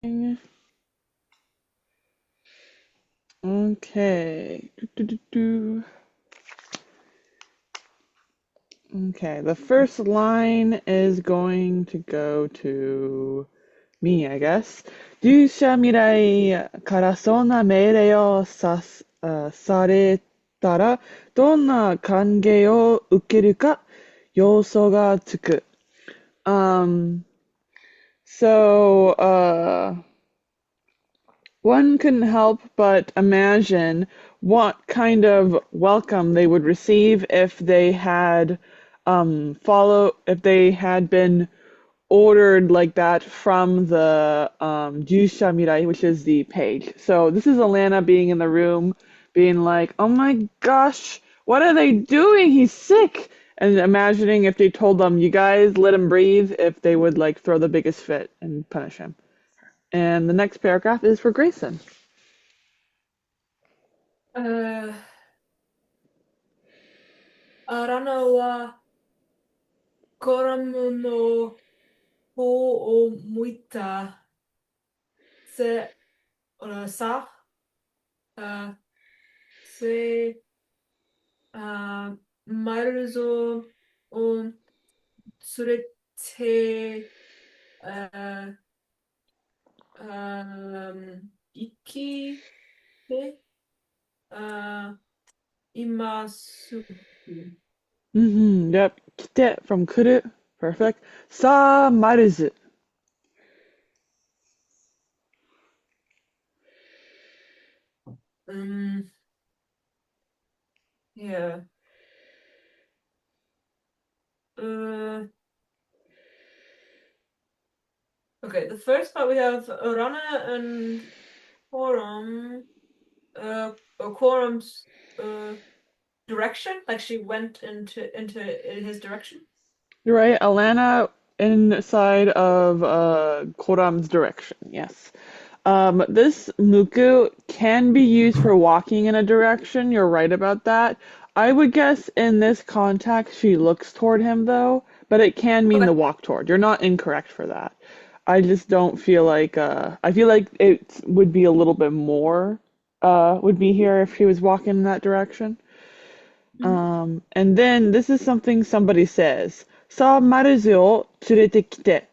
Okay. Okay, the first line is going to go to me, I guess. 勇者未来からそんな命令をされたら、どんな歓迎を受けるか予想がつく。Um, so, one couldn't help but imagine what kind of welcome they would receive if they had if they had been ordered like that from the Jusha Mirai, which is the page. So this is Alanna being in the room, being like, "Oh my gosh, what are they doing? He's sick." And imagining if they told them, "You guys let him breathe," if they would like throw the biggest fit and punish him. And the next paragraph is for Grayson. アラナはコラムの方を向いたせ、さ、せ、マイルズを連れて、生きて、いますぐ。Yep. Kite from kuru. Perfect. Sa maruzu. Yeah. Okay, the first part we have Rana and Quorum. Quorum's direction, like she went into his direction. You're right. Alanna inside of Koram's direction. Yes. This muku can be used for walking in a direction. You're right about that. I would guess in this context she looks toward him though, but it can mean Okay. the walk toward. You're not incorrect for that. I just don't feel like I feel like it would be a little bit more would be here if she was walking in that direction. And then this is something somebody says. さあ、マルズを連れてきて.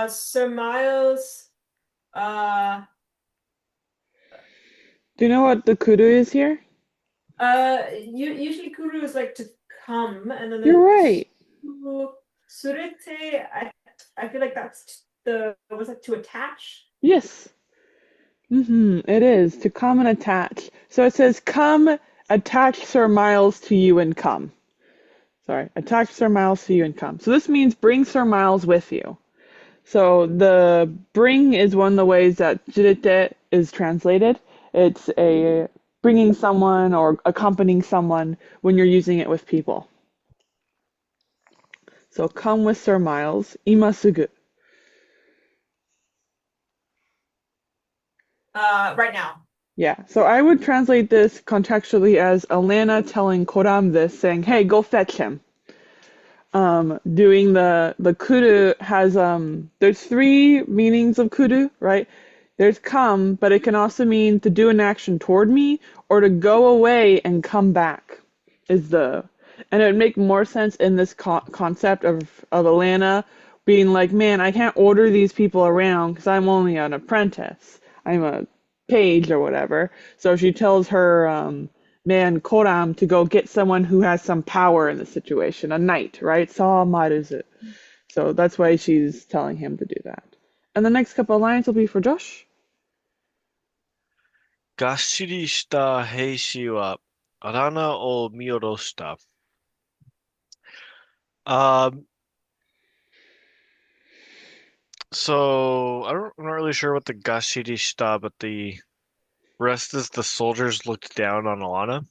Sir Miles. Do you know what the kudu is here? Usually Kuru is like to come, and then You're right. Surete. I feel like that's was it to attach? Yes. It is to come and attach. So it says, "Come, attach Sir Miles to you and come." Sorry, attach Sir Miles to you and come. So this means bring Sir Miles with you. So the bring is one of the ways that jirete is translated. It's a bringing someone or accompanying someone when you're using it with people. So come with Sir Miles, imasugu. Right now. Yeah, so I would translate this contextually as Alanna telling Koram this, saying, "Hey, go fetch him." Doing the kudu has there's three meanings of kudu, right? There's come, but it can also mean to do an action toward me or to go away and come back. And it would make more sense in this concept of Alanna being like, man, I can't order these people around because I'm only an apprentice. I'm a page or whatever. So she tells her man Koram to go get someone who has some power in the situation, a knight, right? Sa Maruzu. So that's why she's telling him to do that. And the next couple of lines will be for Josh. がっしりした兵士は穴を見下ろした。So I'm not really sure what the gashiri shita, but the rest is the soldiers looked down on Alanna.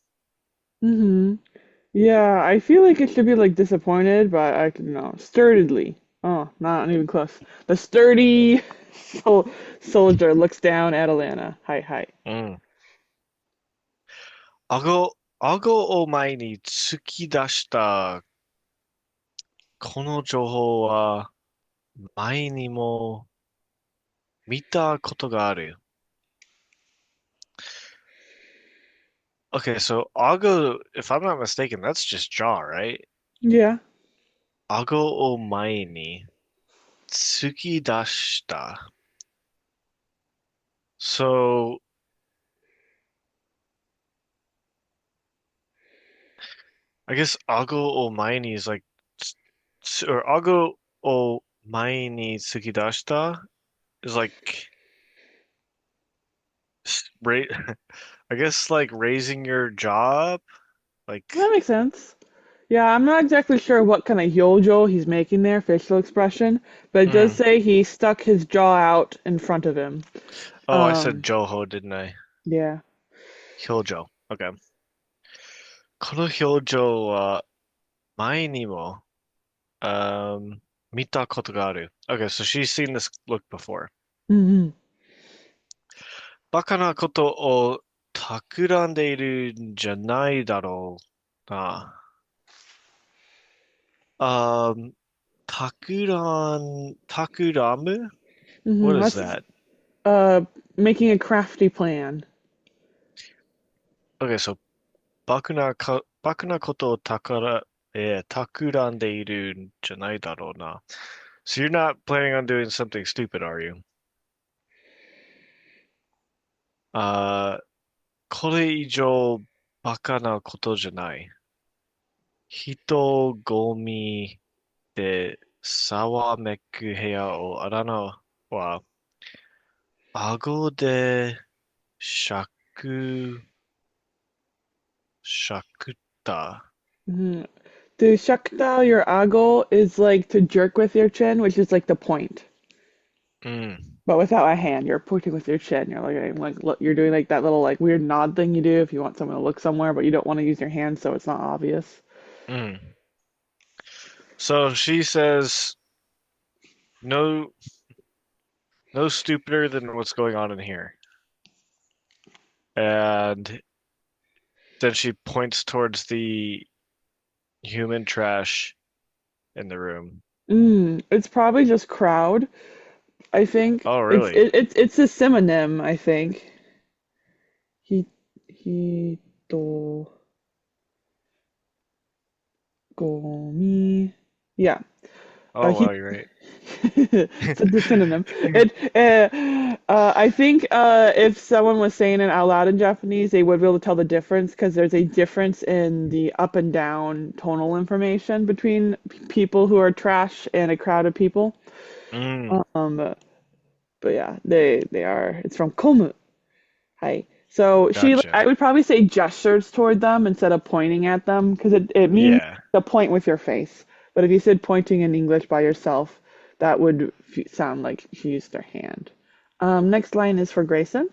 Yeah, I feel like it should be like disappointed, but I can know sturdily. Oh, not even close. The sturdy soldier looks down at Alanna. Hi, hi. 顎を前に突き出したこの情報は前にも見たことがある. Okay, so Ago, if I'm not mistaken, that's just jaw, right? Yeah. Ago o mae ni tsukidashita. So I guess Ago o mae ni is like, or Ago o mae ni tsukidashita is like, right? I guess like raising your jaw up, That like, makes sense. Yeah, I'm not exactly sure what kind of yojo he's making there, facial expression, but it does mm. say he stuck his jaw out in front of him. Oh, I said Um, Joho, didn't I? yeah. Hyojo. Okay. この表情は前にも 見たことがある. Okay, so she's seen this look before. Hmm. バカなことを企んでいるんじゃないだろうな. Um, 企む? What is That's that? uh making a crafty plan. Okay, so バカなことを企んでいるんじゃないだろうな. So you're not planning on doing something stupid, are you? あー、これ以上バカなことじゃない。人混みでざわめく部屋をアラナは顎でく、しゃくった。Hmm. To shakta your ago is like to jerk with your chin, which is like the point, うん、but without a hand. You're pointing with your chin. You're look, you're doing like that little like weird nod thing you do if you want someone to look somewhere, but you don't want to use your hand, so it's not obvious. うん。So she says, no, no stupider than what's going on in here. And then she points towards the human trash in the room. It's probably just crowd. I think Oh, really? it's a synonym. I think. He hito gomi. Yeah. Oh, He wow, you're right. it's a synonym. I think if someone was saying it out loud in Japanese, they would be able to tell the difference because there's a difference in the up and down tonal information between people who are trash and a crowd of people. Mm, Um, but yeah, they are. It's from Komu. Hi. So gotcha. I would probably say gestures toward them instead of pointing at them because it means Yeah. to point with your face. But if you said pointing in English by yourself, that would sound like she used her hand. Next line is for Grayson.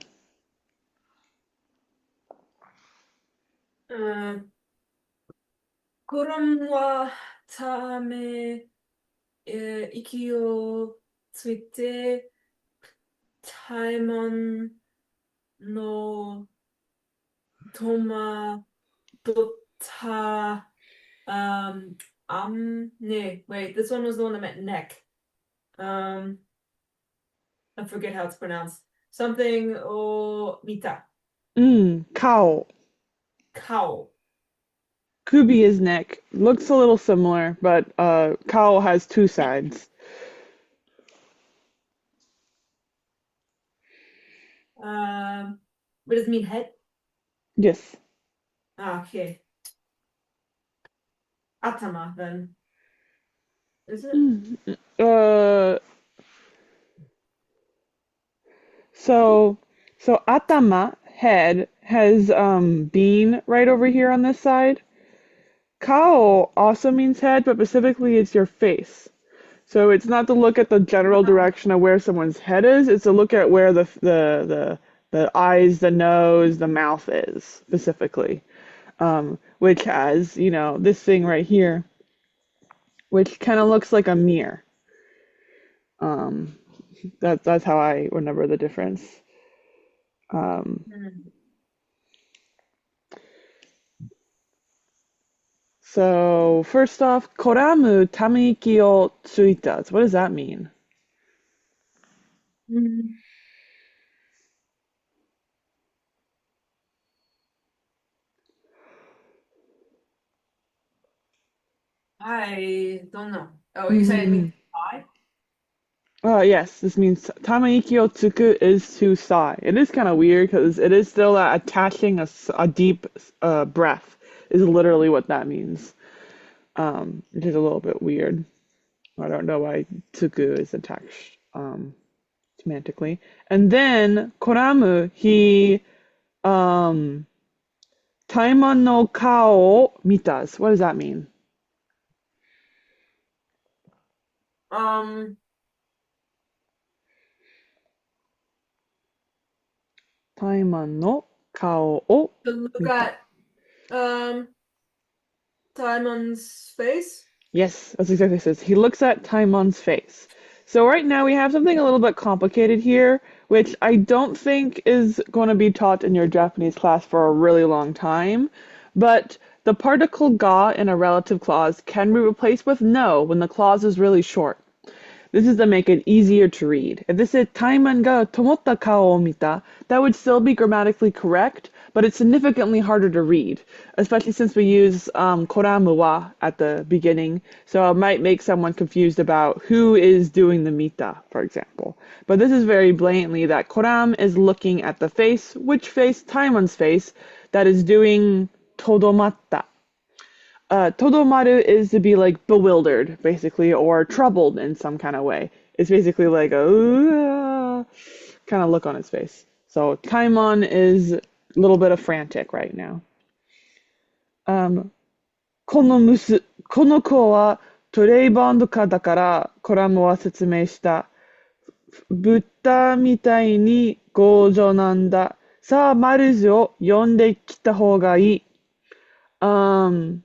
子供はため、息をついて、タイマンのトマトタ、wait, this one was the one that meant neck. Um, I forget how it's pronounced. Something o mita. Cow. Cow. Kubi is neck. Looks a little similar, but cow has two sides. What does it mean, head? Yes. Ah, okay. Atama, then. Is it? Uh, so atama head has bean right over here on this side. Kao also means head, but specifically it's your face. So it's not to look at the general direction of where someone's head is, it's to look at where the eyes, the nose, the mouth is specifically. Which has, this thing right here, which kind of looks like a mirror. Um, that's how I remember the difference. Um, Hmm. so first off, koramu tamiki o tsuita. So what does that mean? Mm, I don't know. Oh, you said it Hmm. means I? Yes, this means tamaiki o tsuku is to sigh. It is kind of weird because it is still attaching a deep breath is literally what that means. It is a little bit weird. I don't know why tsuku is attached semantically. And then koramu, he um taimon no kao o mitas. What does that mean? Um, Taimon no kao o to look mita. at um Timon's face. Yes, that's exactly what it says. He looks at Taimon's face. So right now we have something a little bit complicated here, which I don't think is going to be taught in your Japanese class for a really long time. But the particle ga in a relative clause can be replaced with no when the clause is really short. This is to make it easier to read. If this is Taiman ga tomotta kao o mita, that would still be grammatically correct, but it's significantly harder to read, especially since we use koramu wa at the beginning, so it might make someone confused about who is doing the mita, for example. But this is very blatantly that koram is looking at the face, which face? Taiman's face, that is doing todomatta. Todomaru is to be like bewildered, basically, or troubled in some kind of way. It's basically like a kind of look on his face. So Taimon is a little bit of frantic right now. Um, この子はトレイバンドカだからコラムは説明した。ブッダみたいに強情なんだ。さあ、マルズを呼んできた方がいい。Um,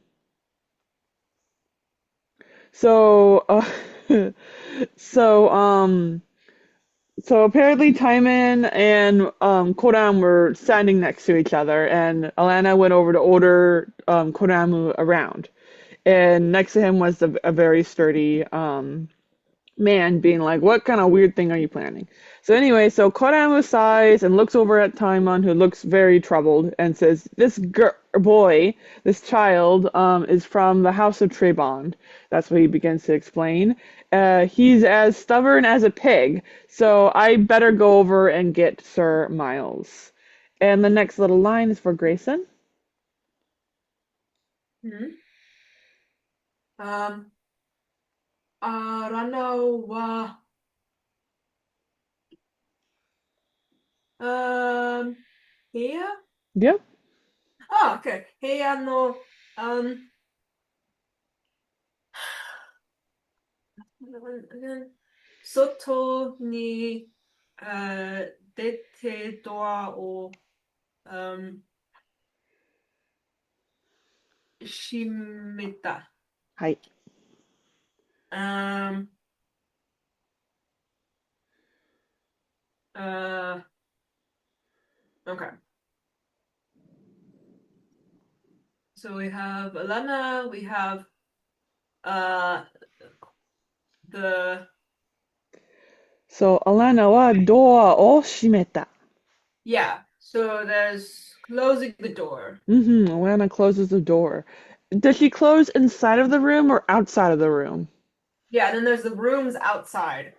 so, so, um, so apparently Timon and Koram were standing next to each other, and Alanna went over to order Koramu around. And next to him was a very sturdy man being like, "What kind of weird thing are you planning?" So anyway, so Koramu sighs and looks over at Taimon, who looks very troubled, and says, "This boy, this child, is from the house of Trebond." That's what he begins to explain. He's as stubborn as a pig, so I better go over and get Sir Miles. And the next little line is for Grayson. Hmm. Um, Alanna wa here? Yep. Ah, okay. Hey,外に、出てドアを、閉めた。はい。Um, uh, okay. So we have Alanna, we have uh the So Alanna wa doa o shimeta. yeah. So there's closing the door. Alanna closes the door. Does she close inside of the room or outside of the room? Yeah, and then there's the rooms outside.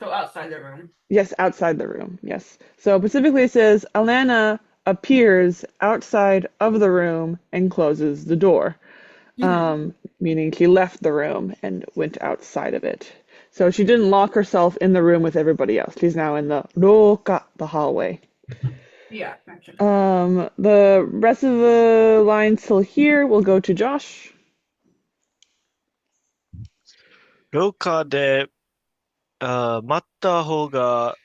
So outside the room. Yes, outside the room. Yes. So specifically it says Alanna appears outside of the room and closes the door. Meaning she left the room and went outside of it. So she didn't lock herself in the room with everybody else. She's now in the roka, the hallway. Yeah, gotcha. The rest of the lines till here will go to Josh. 廊下で、待った方が、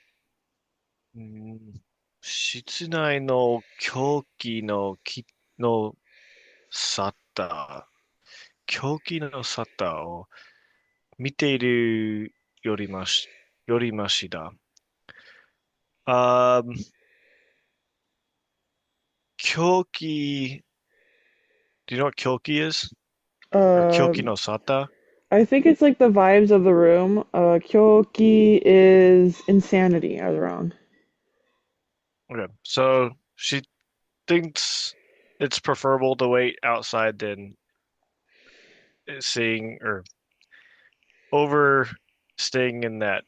室内の狂気の沙汰、狂気の沙汰を見ているよりましだ。狂気、do you know what 狂気 is? Or 狂 Uh, 気の沙汰? I think it's like the vibes of the room. Kyoki is insanity. I was wrong. Okay, so she thinks it's preferable to wait outside than seeing or over staying in that,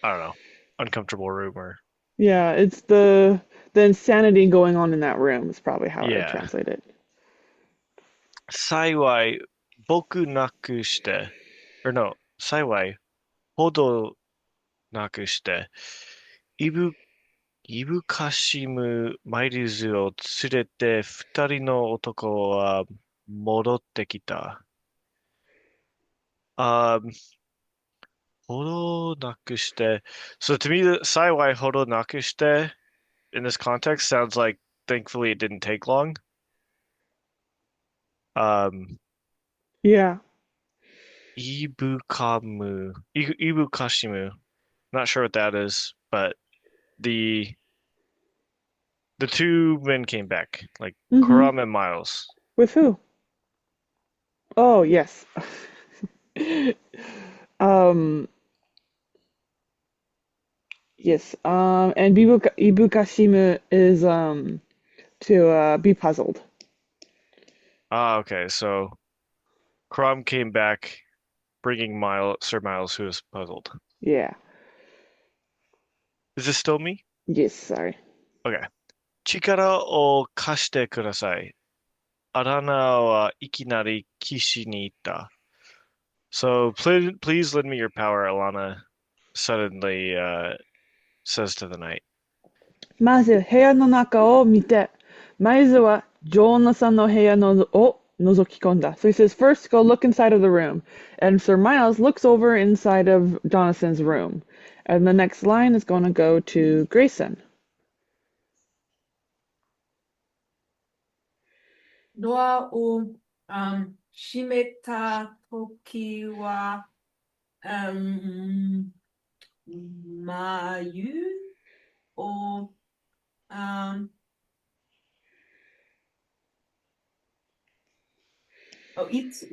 I don't know, uncomfortable room or Yeah, it's the insanity going on in that room is probably how I would yeah. translate it. 幸い、僕なくして、or no, 幸い、ほどなくして、いぶ、いぶかしむマイルズを連れて二人の男は戻ってきた。Um, ほどなくして. So to me, the 幸いほどなくして in this context sounds like thankfully it didn't take long. Um, Yeah. Ibukashimu. Not sure what that is, but the the two men came back, like Mm-hmm. Karam and Miles. With who? Oh, yes. Um, yes. And Ibukashimu is to be puzzled. Ah, okay. So Karam came back, bringing Sir Miles, who is puzzled. Yeah. Is this still me? Yes, sorry. Okay. 力を貸してください。アラナはいきなり岸に行った. So please lend me your power, Alanna suddenly says to the knight. まず部屋の中を見て、まずはジョーナさんの部屋のを覗き込んだ. So he says, first go look inside of the room. And Sir Miles looks over inside of Jonathan's room. And the next line is going to go to Grayson. ドアを、閉めたときは、眉を、いつ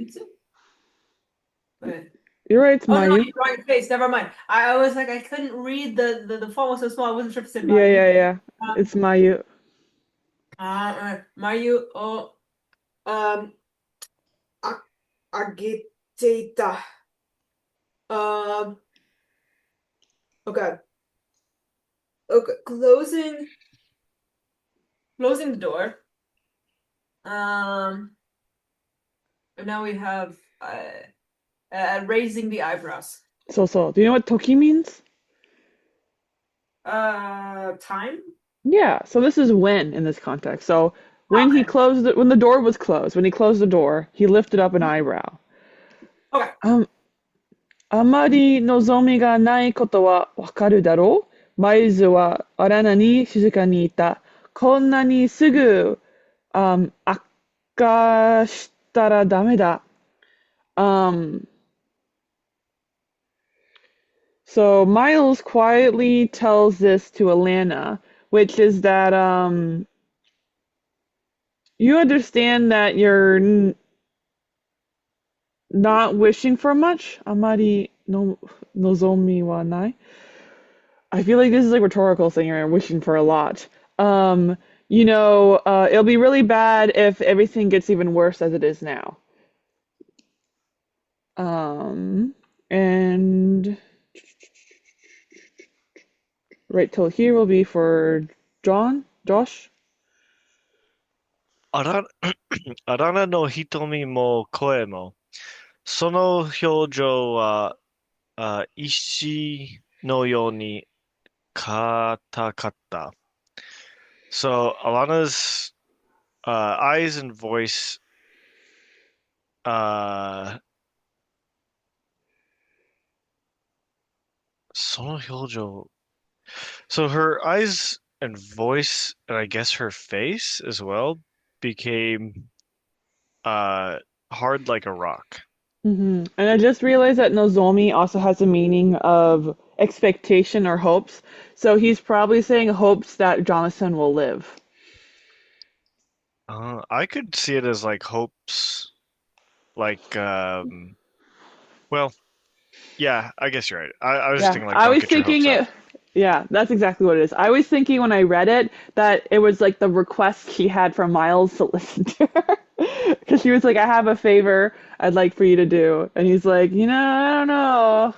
Wait. You're right, it's Oh no, Mayu. you drawing your face. Never mind. I was like, I couldn't read the font was so small. I wasn't sure if it said Yeah, Mayu. yeah, yeah. It's Mayu. Mayu o a- agitator. Um, okay. Okay. Closing the door. And now we have raising the eyebrows. So. Do you know what Toki means? Time? Yeah, so this is when in this context. So when he Okay. closed it, when the door was closed, when he closed the door, he lifted up an eyebrow. Okay. あまり望みがないことはわかるだろう。マイルズはアラナに静かにいた。こんなにすぐ、悪化したらダメだ。So Miles quietly tells this to Alanna, which is that you understand that you're not wishing for much. Amari no nozomi wa nai. I feel like this is like a rhetorical thing. You're wishing for a lot. It'll be really bad if everything gets even worse as it is now. And right till here will be for Josh. アラ、アラナの瞳も声も、その表情は、石のように硬かった. So Alana's eyes and voice, uh, その表情. So her eyes and voice, and I guess her face as well, became hard like a rock. And I just realized that Nozomi also has a meaning of expectation or hopes. So he's probably saying hopes that Jonathan will live. I could see it as like hopes Like, well, yeah, I guess you're right. I was just Yeah, thinking like, I don't was get your thinking hopes up. it. Yeah, that's exactly what it is. I was thinking when I read it that it was like the request he had from Miles to listen to her. Because she was like, I have a favor I'd like for you to do. And he's like, I don't know.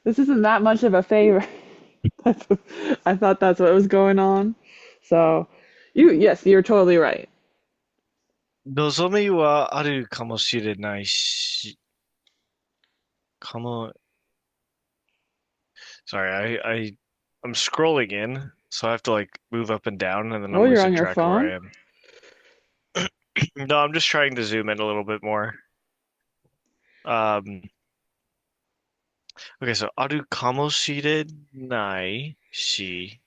This isn't that much of a favor. I thought that's what was going on. So, yes, you're totally right. 望みはあるかもしれないし、かも、sorry, I'm scrolling in, so I have to like move up and down, and then Oh, I'm you're on losing your track of where phone? I am. No, I'm just trying to zoom in a little bit more. Um, okay, so あるかもしれないし、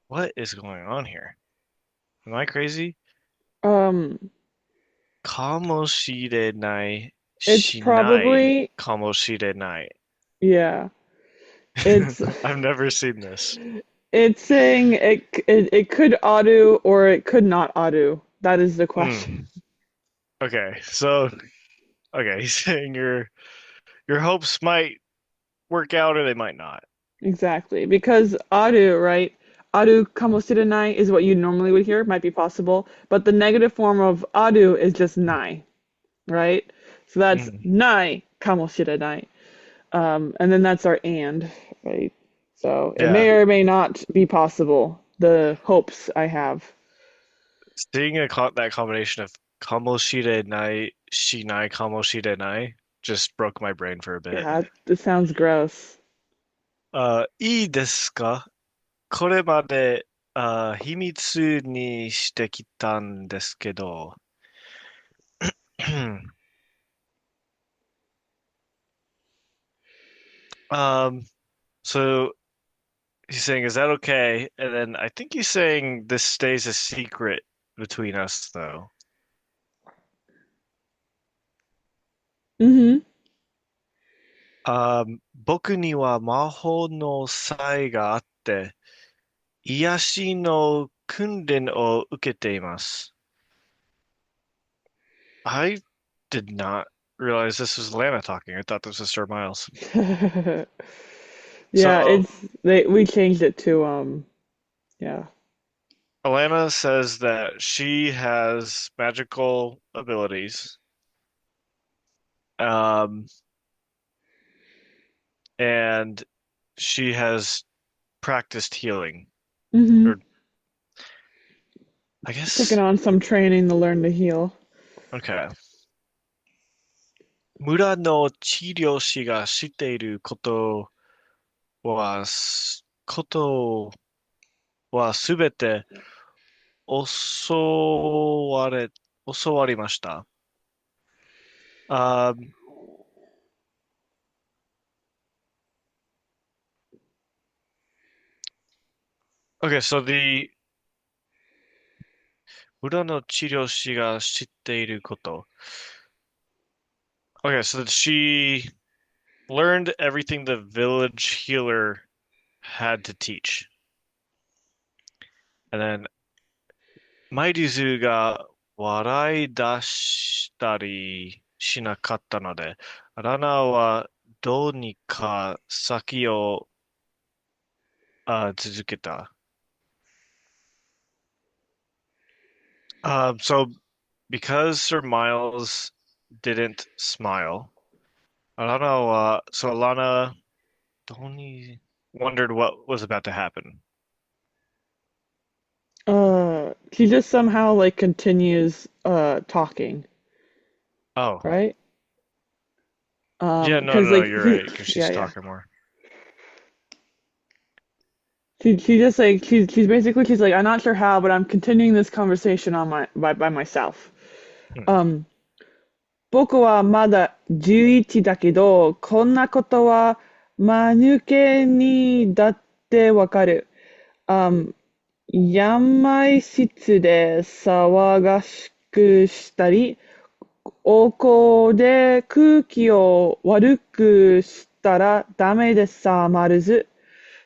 what is going on here? Am I crazy? Um, かもしれないit's しないprobably, かもしれない。yeah, it's I've never seen this. it's saying it could auto or it could not auto. That is the question. Hmm. Okay, so okay, he's saying your hopes might work out or they might not. Exactly. Because auto, right? Auto kamoshirenai is what you normally would hear, might be possible, but the negative form of auto is just nai, right? So that's Mhm. nai kamoshirenai. And then that's our and, right? So it Yeah, may or may not be possible, the hopes I have. seeing that combination of かもしれないしないかもしれない just broke my brain for a bit. Yeah, this sounds gross. いいですかこれまで秘密にしてきたんですけど、um, so he's saying, is that okay? And then I think he's saying this stays a secret between us, though. Mm-hmm. 僕には魔法の才があって、癒しの訓練を受けています。I did not realize this was Lana talking. I thought this was Sir Miles. Yeah, So we changed it to yeah. Alanna says that she has magical abilities, um, and she has practiced healing. Mm-hmm. Or I Taking guess, on some training to learn to heal. okay. 村の治療師が知っていることはすべて教われ、教わりました。Um, okay, so the 村の治療師が知っていること。Okay, so she learned everything the village healer had to teach. And then, マイリズが笑い出したりしなかったので、ラナはどうにか先を続けた。So because Sir Miles didn't smile, Alana Donnie wondered what was about to happen. She just somehow like continues talking, Oh, right? yeah, no, Because no, like you're right, because yeah, she's yeah. talking more. She just like she's basically she's like I'm not sure how, but I'm continuing this conversation on by myself. Hmm. 僕はまだ11だけど、こんなことは間抜けにだってわかる。病室で騒がしくしたり、お香で空気を悪くしたらダメでさ、マルズ。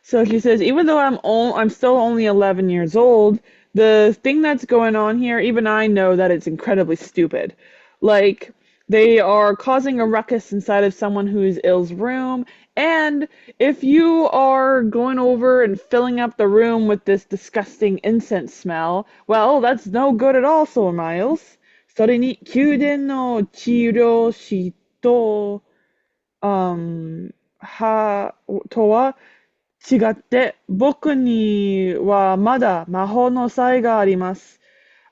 So she says, even though I'm still only 11 years old, the thing that's going on here, even I know that it's incredibly stupid. Like, they are causing a ruckus inside of someone who's ill's room, and if you are going over and filling up the room with this disgusting incense smell, well, that's no good at all, so Miles. それに、宮殿の治療師と、は、とは違って、僕にはまだ魔法の才があります。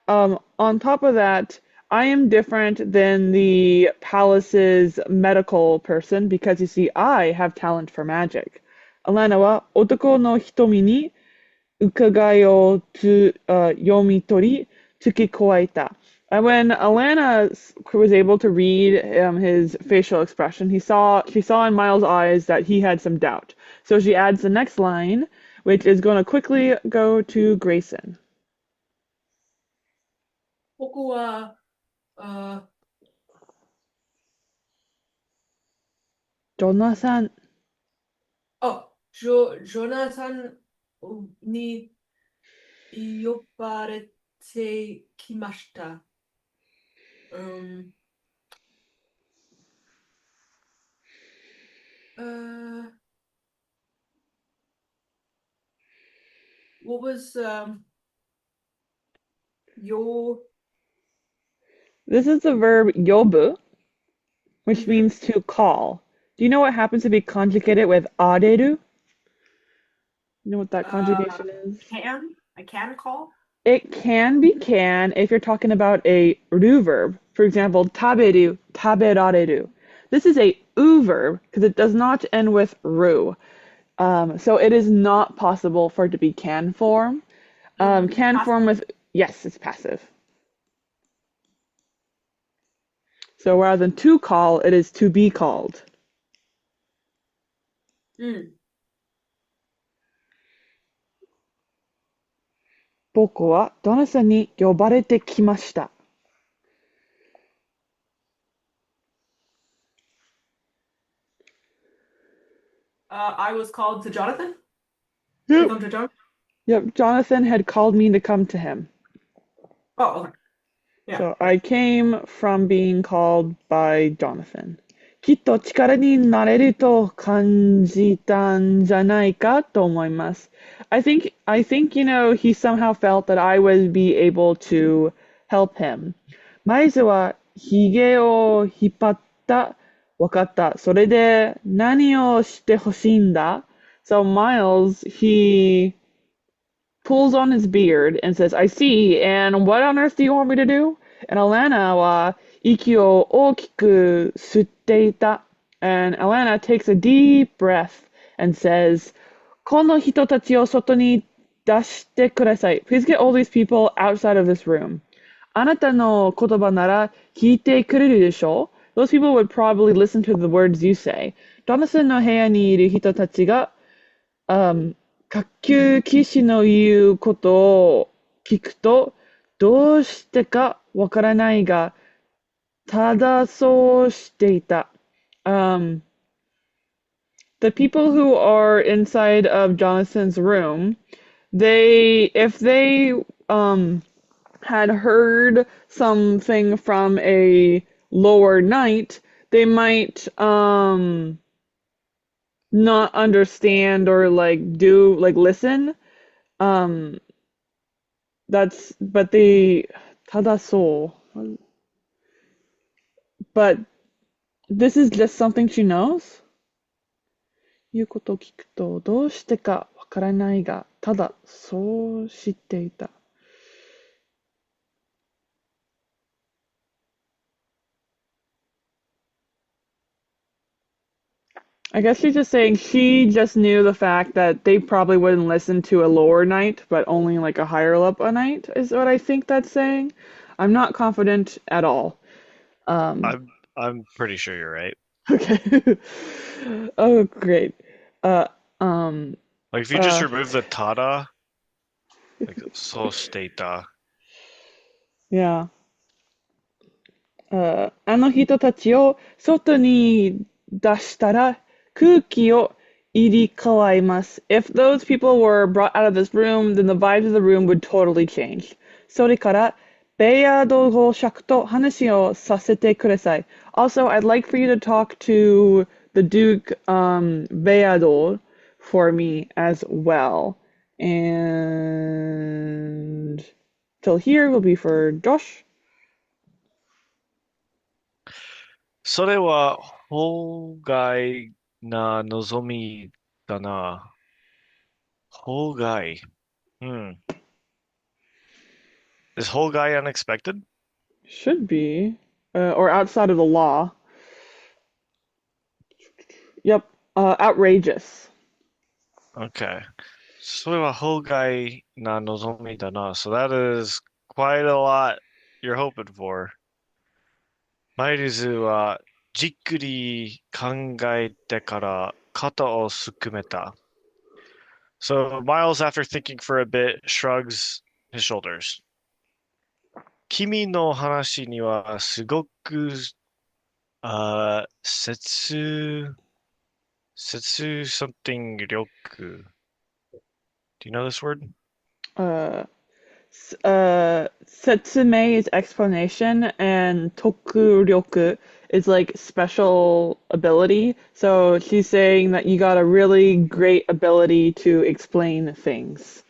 On top of that, I am different than the palace's medical person because you see, I have talent for magic. Alanna は男の瞳に伺いを読み取り、付け加えた。And when Alanna was able to read his facial expression, she saw in Miles' eyes that he had some doubt. So she adds the next line, which is going to quickly go to Grayson. 僕は、あ、Jonathan. ジョナサンに呼ばれてきました。What was your This is the verb yobu, which means to call. Do you know what happens to be conjugated with areru? You know what that conjugation is? I can call? It can be can if you're talking about a ru verb. For example, taberu, taberareru. This is a u verb because it does not end with ru. So it is not possible for it to be can form. Can form with, yes, it's passive. So rather than to call, it is to be called. 僕はドナさんに呼ばれてきました。I was called to Jonathan? Yep. Come to Jonathan? Yep, Jonathan had called me to come to him. Oh, okay. Yeah. So I came from being called by Jonathan. きっと力になれると感じたんじゃないかと思います。I think, he somehow felt that I would be able to help him. まずは髭を引っ張った。わかった。それで何をしてほしいんだ? So Miles, he pulls on his beard and says, I see, and what on earth do you want me to do? And Alanna は息を大きく吸っていた. And Alanna takes a deep breath and says, この人たちを外に出してください. Please get all these people outside of this room. あなたの言葉なら聞いてくれるでしょ? Those people would probably listen to the words you say. Jonathan の部屋にいる人たちが、下級騎士の言うことを聞くと、どうしてかわからないが、ただそうしていた。The people who are inside of Jonathan's room, if they had heard something from a lower knight, they might not understand or listen. But this is just something she knows. 言うことを聞くとどうしてかわからないが、ただそう知っていた。I guess she's just saying she just knew the fact that they probably wouldn't listen to a lower knight, but only like a higher up a knight is what I think that's saying. I'm not confident at all. I'm pretty sure you're right. Okay. Oh, great. Like if you just remove the tada, like so stata. Yeah. あの人たちを外に出したら空気を irikawaimasu. If those people were brought out of this room, then the vibes of the room would totally change. それから、ベアド語尺と話をさせてください. Also, I'd like for you to talk to the Duke Beadol for me as well. And till here will be for Josh. それは法外な望みだな。法外。Hmm. Is whole guy unexpected? Should be. Or outside of the law. Yep. Outrageous. Okay. それは法外な望みだな. So that is quite a lot you're hoping for. マイルズはじっくり考えてから肩をすくめた. So Miles, after thinking for a bit, shrugs his shoulders. 君の話にはすごく、something 力. Do you know this word? Uh, Setsume is explanation, and tokuryoku is like special ability. So she's saying that you got a really great ability to explain things.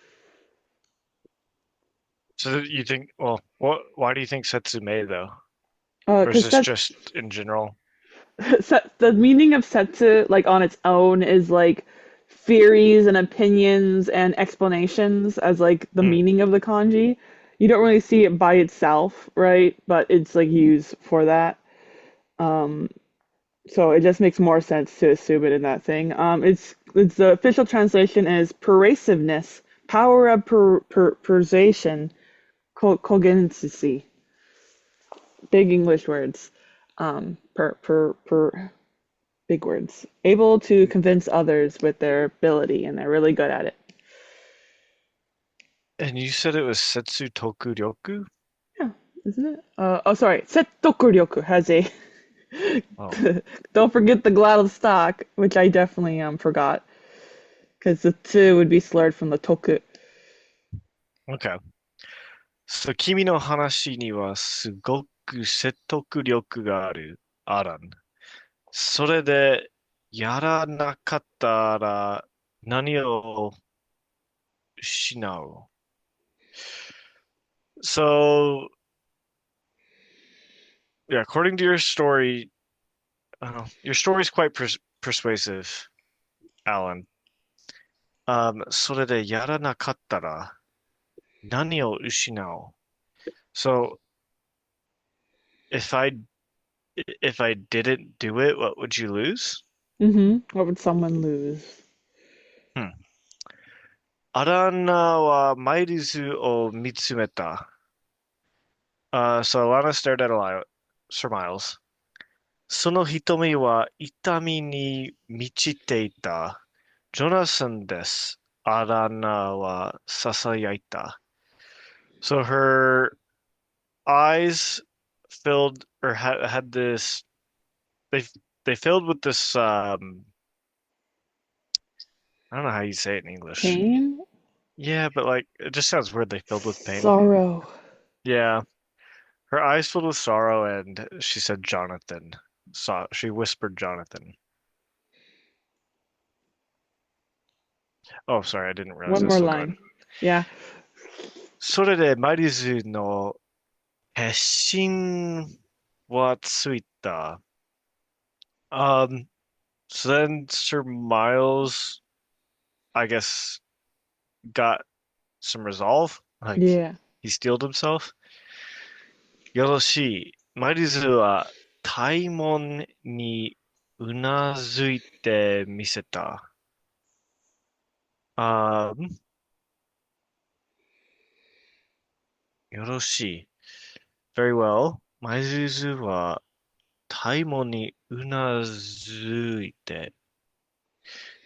So you think, well, why do you think Setsume though? Or is Because this just in general? the meaning of setsu, like on its own, is like theories and opinions and explanations as like the Hmm. meaning of the kanji. You don't really see it by itself, right? But it's like used for that. Um, so it just makes more sense to assume it in that thing. It's the official translation is pervasiveness, power of persuasion, cogniency. Big English words. Big words. Able to convince others with their ability, and they're really good at it. And you said it was Setsu Tokuryoku? Yeah, isn't it? Sorry. Settokuryoku has a. Oh, Don't forget the glottal stock, which I definitely forgot, because the two would be slurred from the toku. okay. So 君の話にはすごく説得力がある、アラン。それで、やらなかったら何を失う? So, yeah, according to your story, your story is quite persuasive, Alan. それでやらなかったら何を失う? So, if I if I didn't do it, what would you lose? What would someone lose? Hmm. アランナはマイルズを見つめた. So Alanna stared at Sir Miles. その瞳は痛みに満ちていた。ジョナサンです。アランナは囁いた. So her eyes filled or had this they they filled with this I don't know how you say it in English. Pain? Yeah, but like it just sounds weird. They filled with pain. Sorrow. Yeah. Her eyes filled with sorrow, and she said, Jonathan. She whispered, Jonathan. Oh, sorry, I didn't realize One this. more So go ahead. line. Yeah. それで、マリズの決心はついた. So then Sir Miles, I guess, got some resolve. Like, Yeah. he steeled himself. よろしい。マリズは大門にうなずいてみせた. Um, よろしい. Very well. マイズは大門にうなずいて.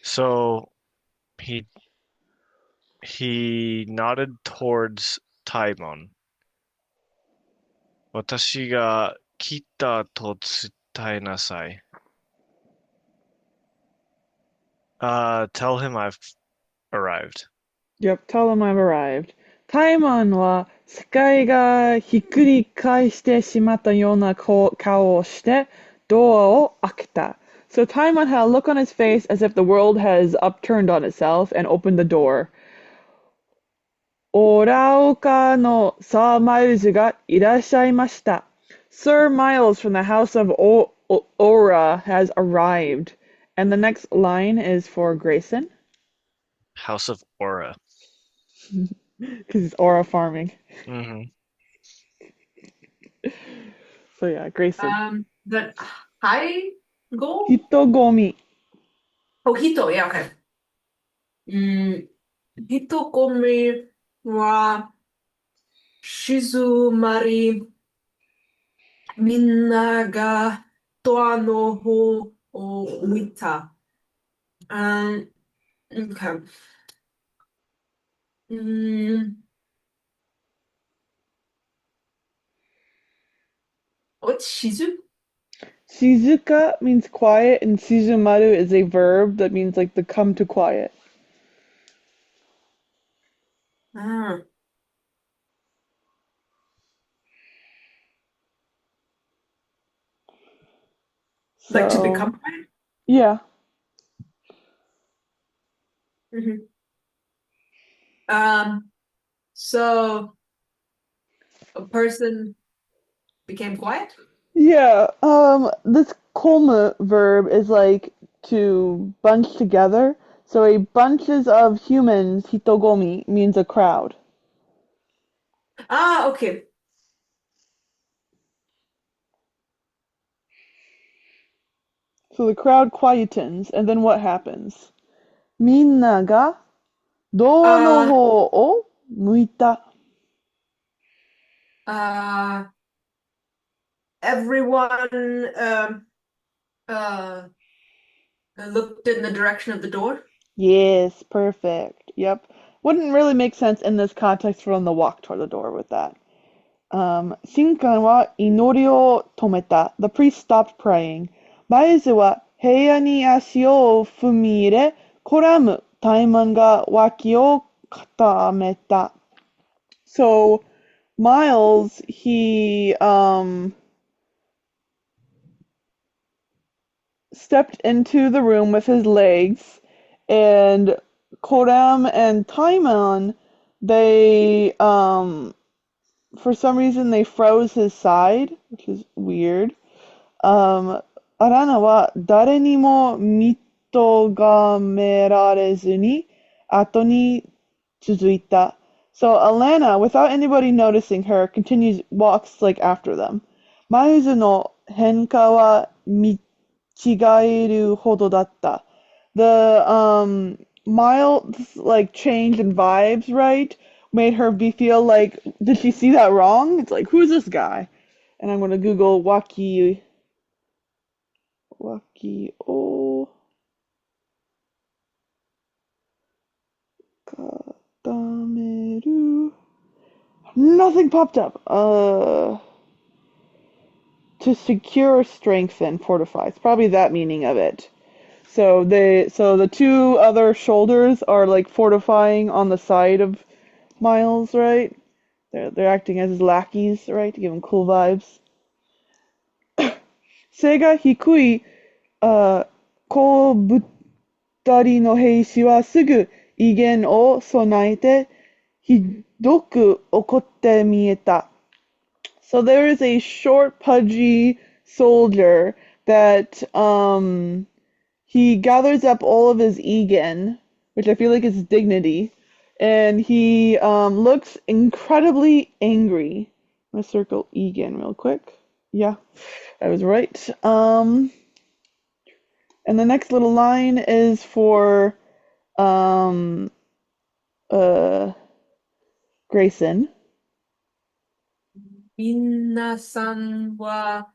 So he nodded towards Taimon. 私が来たと伝えなさい. Tell him I've arrived. Yep, tell him I've arrived. タイマンは世界がひっくり返してしまったような顔をしてドアを開けた。So Taimon had a look on his face as if the world has upturned on itself and opened the door. オラオカのサーマイルズがいらっしゃいました。Sir Miles from the house of Ora has arrived. And the next line is for Grayson, House of Aura. because it's Aura farming. Hmm. So yeah, Grayson. The high goal? Hitogomi. Oh, Hito, yeah, okay. 人混みは静まり、みんながドアの方を見た。Okay. What's shizu? Shizuka means quiet, and shizumaru is a verb that means like to come to quiet. Ah. Like to So, become quiet? yeah. So a person became quiet? Yeah, this kolma verb is like to bunch together. So a bunches of humans, hitogomi, means a crowd. Ah, okay. So the crowd quietens, and then what happens? みんながドアの方を向いた。Everyone uh looked in the direction of the door. Yes, perfect. Yep. Wouldn't really make sense in this context from the walk toward the door with that. 神官は祈りを止めた。The priest stopped praying. バイズは部屋に足を踏み入れ、コラム、タイマンが脇を固めた。So, Miles, he stepped into the room with his legs, and Koram and Taimon, they for some reason they froze his side, which is weird. Alanna は誰にも認められずに後に続いた. So Alanna, without anybody noticing her, walks like after them. マイルの変化は見違えるほどだった. The mild like change in vibes, right, made her feel like, did she see that wrong? It's like, who's this guy? And I'm gonna Google Waki o katameru. Nothing popped up. To secure, strengthen, fortify. It's probably that meaning of it. So the two other shoulders are like fortifying on the side of Miles, right? They're acting as his lackeys, right, to give him cool vibes. 背が低い小太りの兵士はすぐ威厳を備えてひどく怒って見えた. So there is a short, pudgy soldier that he gathers up all of his Egan, which I feel like is dignity, and he looks incredibly angry. I'm gonna circle Egan real quick. Yeah, I was right. And the next little line is for Grayson. 皆さんは、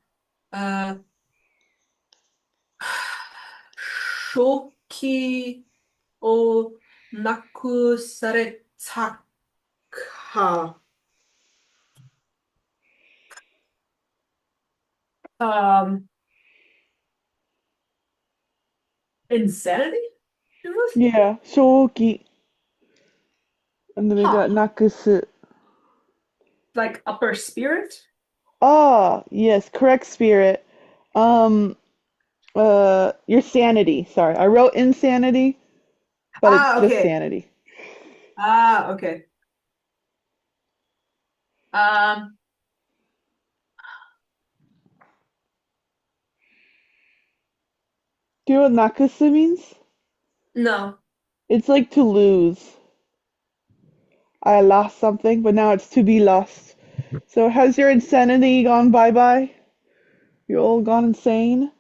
正気をなくされたか。Insanity? Yeah, 正気. And then we got Huh. なくす. Like upper spirit? Ah, yes, correct spirit. Um, your sanity. Sorry, I wrote insanity, but it's Ah, just okay. sanity. Ah, okay. Um, Do you know what nakusu means? no. It's like to lose. I lost something, but now it's to be lost. So has your insanity gone bye-bye? You all gone insane?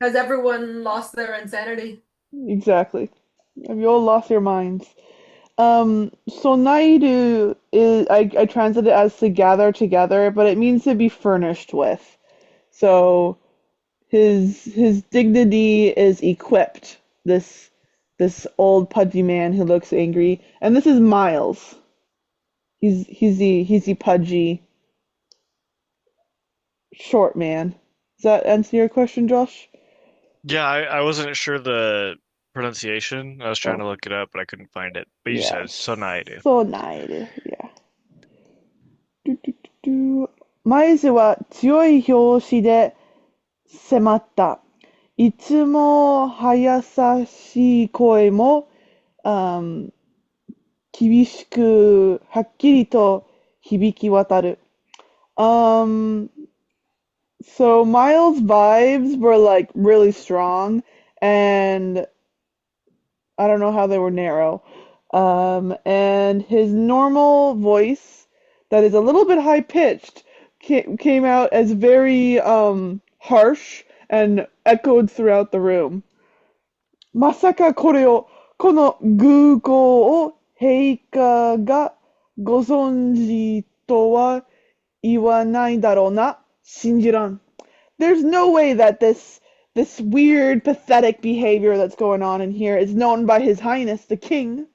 Has everyone lost their insanity? Exactly. Have you all lost your minds? So Naidu is I translate it as to gather together, but it means to be furnished with. So his dignity is equipped. This old pudgy man who looks angry, and this is Miles. He's the pudgy short man. Does that answer your question, Josh? Yeah, I wasn't sure the pronunciation. I was trying Oh, to look it up, but I couldn't find it. But you yeah. said sonaidu. So Naidu, yeah. マイズは強い拍子で迫った。いつも優しい声も、あー厳しくはっきりと響き渡る。Um, so Miles' vibes were like really strong, and I don't know how they were narrow. And his normal voice, that is a little bit high pitched, came out as very harsh and echoed throughout the room. まさかこれを、この偶行を陛下がご存知とは言わないだろうな。信じらん. There's no way that this weird, pathetic behavior that's going on in here is known by His Highness the King.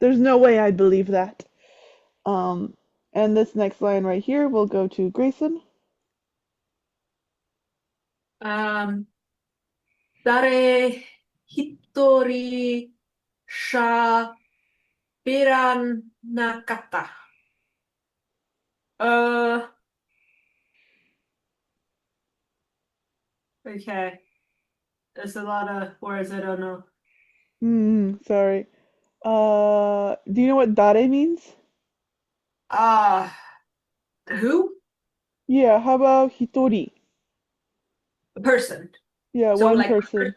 There's no way I'd believe that. Um, and this next line right here will go to Grayson. Um, 誰一人しゃべらなかった。Okay. There's a lot of words I don't know. Sorry. Do you know what dare means? Uh, who? Yeah, how about hitori? A person. Yeah, So one like person.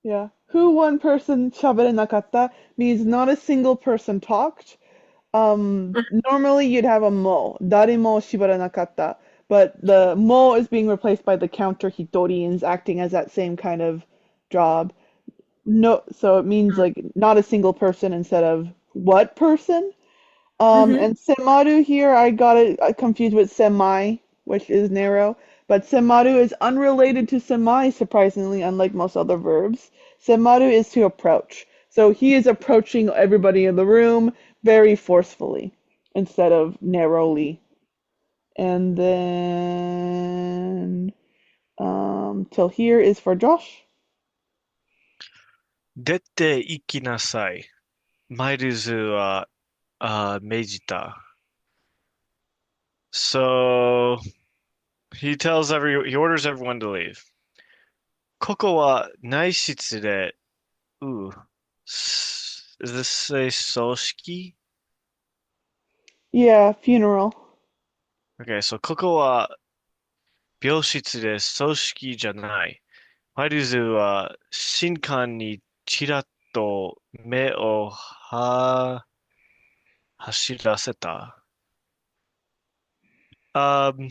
Yeah. Who one person shabere nakata means not a single person talked. Normally you'd have a mo, daremo shibara nakata, but the mo is being replaced by the counter hitori and is acting as that same kind of job. No, so it means like not a single person instead of what person? mm-hmm. And semaru here, I got it confused with semi, which is narrow. But semaru is unrelated to semi, surprisingly, unlike most other verbs. Semaru is to approach. So he is approaching everybody in the room very forcefully instead of narrowly. And then till here is for Josh. 出て行きなさい。マイルズは、命じた。So he orders everyone to leave. ここは内室で、ooh, is this a 葬式? Yeah, funeral. Okay, so ここは病室で葬式じゃない。マイルズは新刊にちらっと目を走らせた。Um,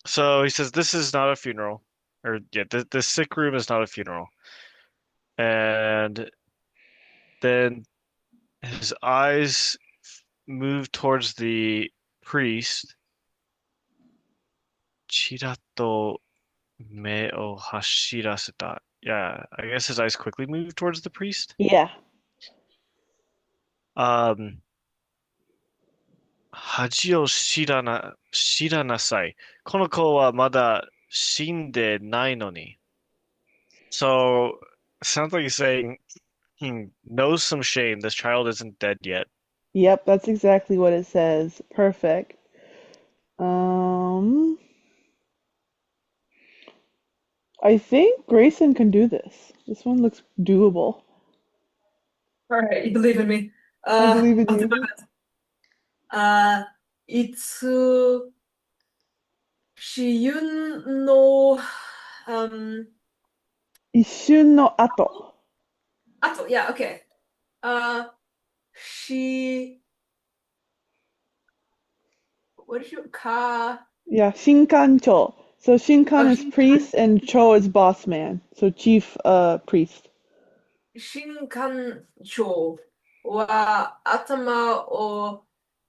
so he says this is not a funeral, or yeah, the sick room is not a funeral. And then his eyes move towards the priest. ちらっと目を走らせた. Yeah, I guess his eyes quickly move towards the priest. Yeah.知らなさい。この子はまだ死んでないのに. So, sounds like he's saying, Knows some shame. This child isn't dead yet. Yep, that's exactly what it says. Perfect. Um, I think Grayson can do this. This one looks doable. All right, you believe in me. I believe in I'll do my you. best. Uh, いつ、死の、一瞬の後。yeah, okay. Uh, she, what did you, Yeah, Shinkancho. So Shinkan is 新 priest and Cho is boss man. So chief priest. 新官庁は頭を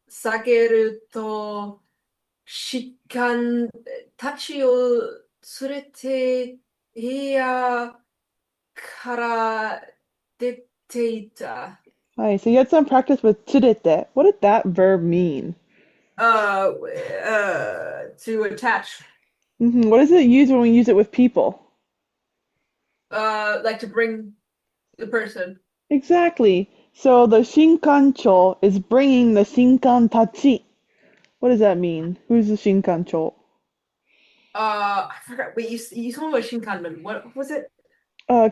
下げると、士官たちを連れて部屋から出ていた。Hi, so you had some practice with tsurete. What did that verb mean? To attach, What does it use when we use it with people? like to bring the person. Exactly. So the Shinkancho is bringing the Shinkan Tachi. What does that mean? Who's the Shinkancho? I forgot. Wait, you told me about Shinkanmen. What was it?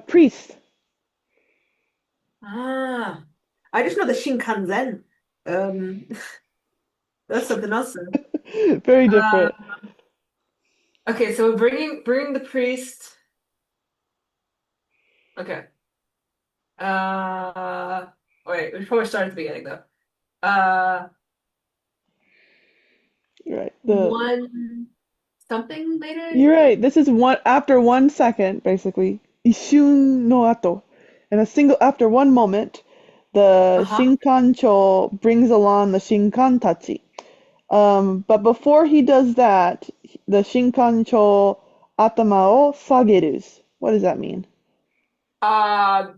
Priest. Ah, I just know the Shinkansen. Um, that's something else then. Very Uh, different. okay, so bringing the priest. Okay. Uh, wait, we should probably start at the beginning though. Uh, Right. one something later. You're right. This is one after 1 second, basically. Ishun no ato. And a single after one moment, the Uh-huh. Shinkancho brings along the Shinkantachi. But before he does that, the Shinkancho atama o sagerus. What does that mean? Uh,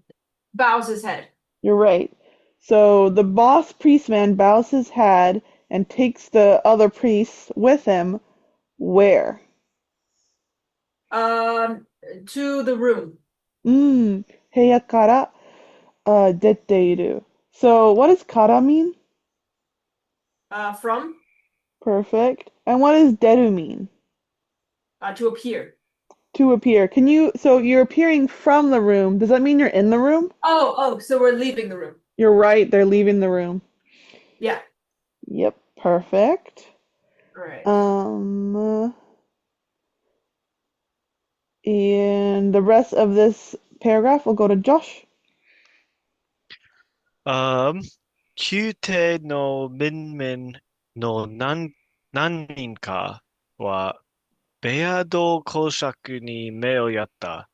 bows his head. You're right. So the boss priestman bows his head and takes the other priests with him. Where? Um, to the room. 部屋から出ている. So what does kara mean? From Perfect. And what does deru mean? to appear. To appear. Can you, so you're appearing from the room. Does that mean you're in the room? Oh, so we're leaving the room. You're right, they're leaving the room. Yeah. Yep, perfect. All right. And the rest of this paragraph will go to Josh. 宮廷の面々の何人かは、ベアド公爵に目をやった。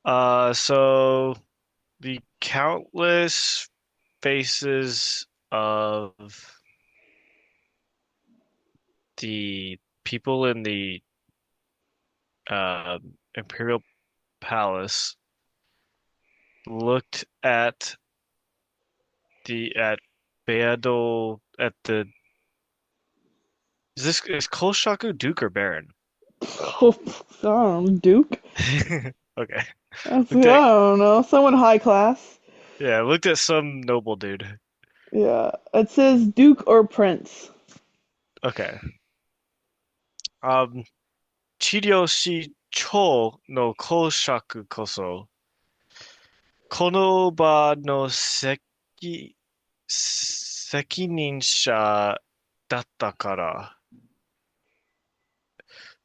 So the countless faces of the people in the imperial palace looked at Beado at the is Kolshaku Duke or Baron? Oh, I don't know, Duke? Okay. I Looked at don't know, someone high class. Yeah, looked at some noble dude. Yeah, it says Duke or Prince. Okay. Um, Chiyoshi Cho no Koshaku koso, この場の責任者だったから。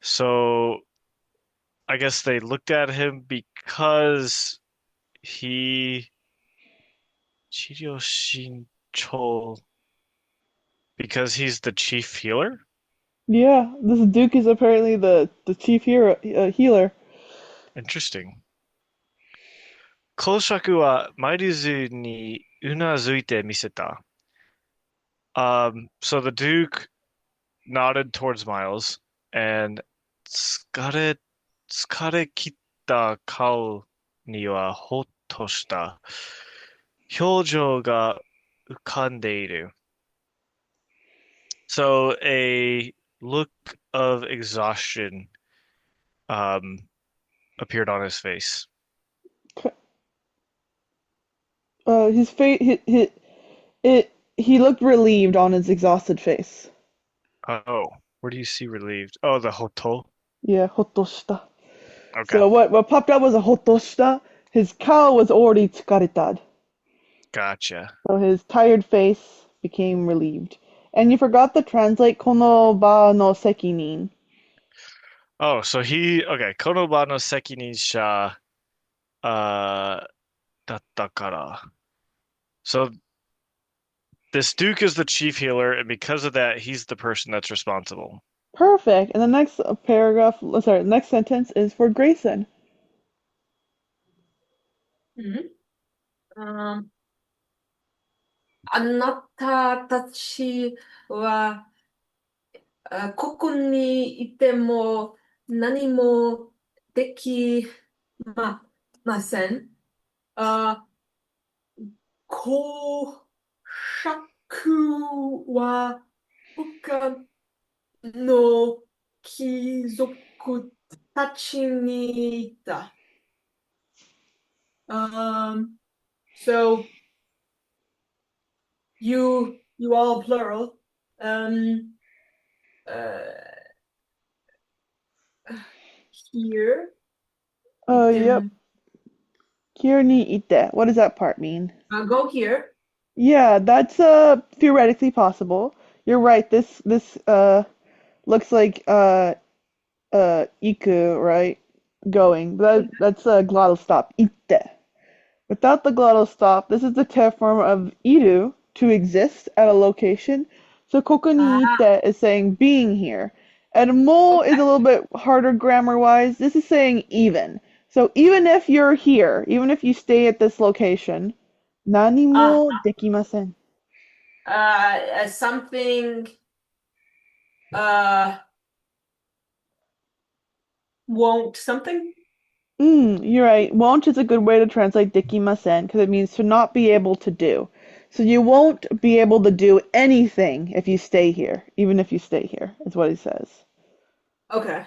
So I guess they looked at him because he Chiyoshi Cho because he's the chief healer? Yeah, this Duke is apparently the chief hero healer. Interesting. 公爵はマイルズにうなずいてみせた。So the Duke nodded towards Miles and 疲れ切った顔にはほっとした表情が浮かんでいる. So a look of exhaustion um, appeared on his face. His face, he looked relieved on his exhausted face. Oh, where do you see relieved? Oh, the hoto. Yeah, ほっとした. Okay, So what popped up was a ほっとした. His顔was already 疲れた. gotcha. So his tired face became relieved. And you forgot to translate この場の責任. Oh, so okay, Konoba no sekinisha, uh, だったから. So this Duke is the chief healer, and because of that, he's the person that's responsible. Perfect. And the next next sentence is for Grayson. うんあなたたちは、ここにいても何もできま、ません。あ、公爵は他の貴族たちにいた。So you all plural. Uh, here, Yep. item. Here ni ite. What does that part mean? Go here. Yeah, that's theoretically possible. You're right. This looks like iku, right? Going. But that's a glottal stop. Ite. Without the glottal stop, this is the te form of iru, to exist at a location. So koko ni Ah, ite is saying being here. And mo is okay. a little bit harder grammar-wise. This is saying even. So even if you're here, even if you stay at this location, nani Ah, mo dekimasen. something uh won't something. You're right. Won't is a good way to translate dekimasen because it means to not be able to do. So you won't be able to do anything if you stay here, even if you stay here, is what he says. Okay.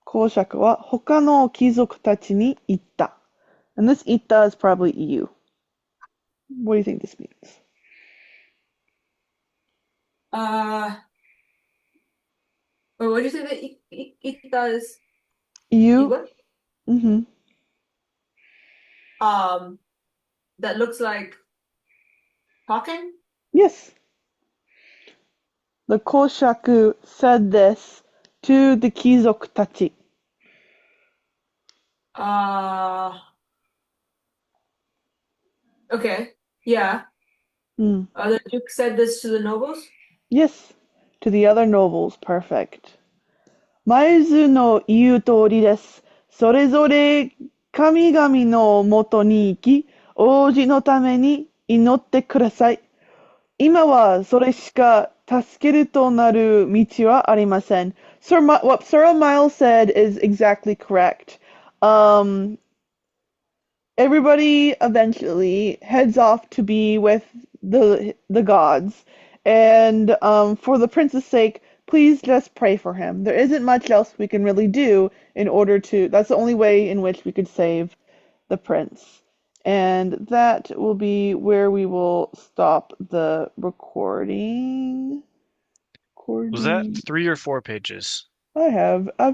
公爵は他の貴族たちに言った. And this 言った is probably you. What do you think this means? Uh, what did you say that it does? You? What? Mm-hmm. That looks like talking. Yes. The 公爵 said this to the 貴族たち. Uh, okay. Yeah. Mm. The Duke said this to the nobles. Yes. To the other nobles. Perfect. 前図の言う通りです。それぞれ神々のもとに行き、王子のために祈ってください。今はそれしか助けるとなる道はありません. What Sir Miles said is exactly correct. Everybody eventually heads off to be with the gods, and for the prince's sake, please just pray for him. There isn't much else we can really do in order to. That's the only way in which we could save the prince. And that will be where we will stop the recording. Was that Recording. 3 or 4 pages? I've